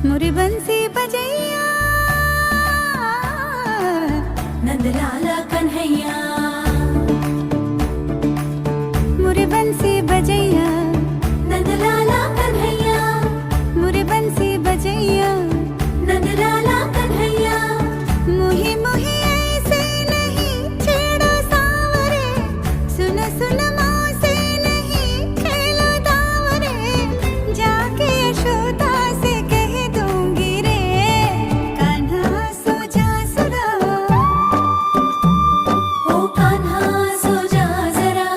मुरी बंसी बजैया नंदलाला कन्हैया, मुरी बंसी बजैया नंदलाला कन्हैया, मुरी बंसी बजैया नंदलाला कन्हैया। मुही मुही ऐसे नहीं छेड़ो सावरे, सुन सुन मौसे नहीं खेलो दावरे, जाके यशोदा से कह दूंगी रे, कान्हा सो जा जरा, ओ कान्हा सो जा जरा,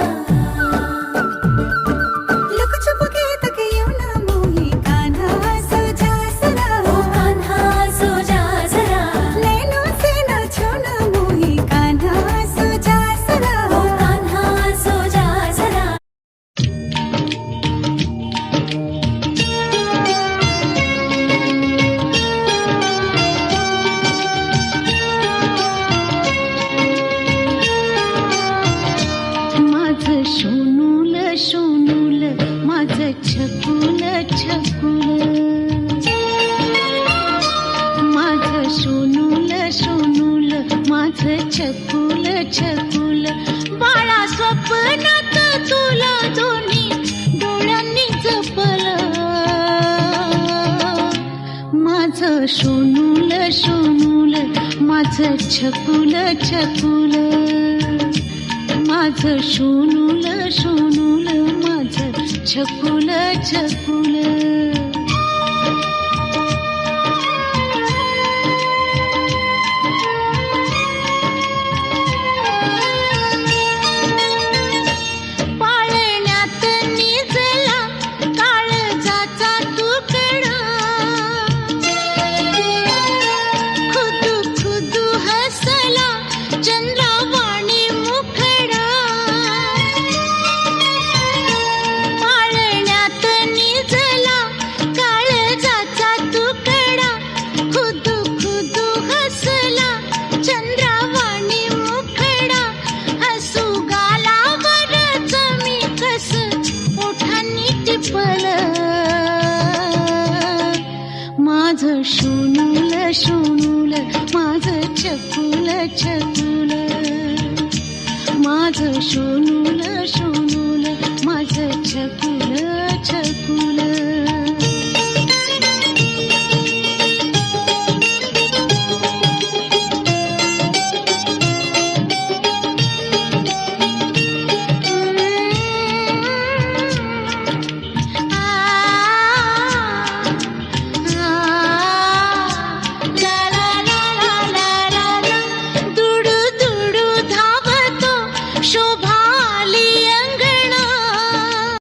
लुक छुप के तक यूं ना मोही, कान्हा सो जा जरा, ओ कान्हा सो जा जरा, नैनों से ना छूना मोही, कान्हा सो जा जरा, ओ कान्हा सो जा जरा। माझं सोनूल सोनूल, माझं छकुल छकुल, माझं सोनूल सोनूल, माझं छकुल छकुल, बाळा स्वप्नात तुला दोन्ही डोळ्यांनी जपलं, माझं सोनूल सोनूल, माझं छकुल छकुल, माझं सोनूल सोनूल, माझं छकुल छकुल. पाळण्यात निजला काळजाचा तुकडा, खुदू खुदू हसला चंद्रावाणी मुखडा, पाळण्यात निजला काळजाचा तुकडा, खुदू खुदू हसला चंद्रावाणी मुखडा, हसू गालावरच मी कस ओठांनी टिपलं, माझं सोनूल सोनूल, माझं छकुल छकुल, माझं सोनूल सोनूल, माझं छकुल छकुल.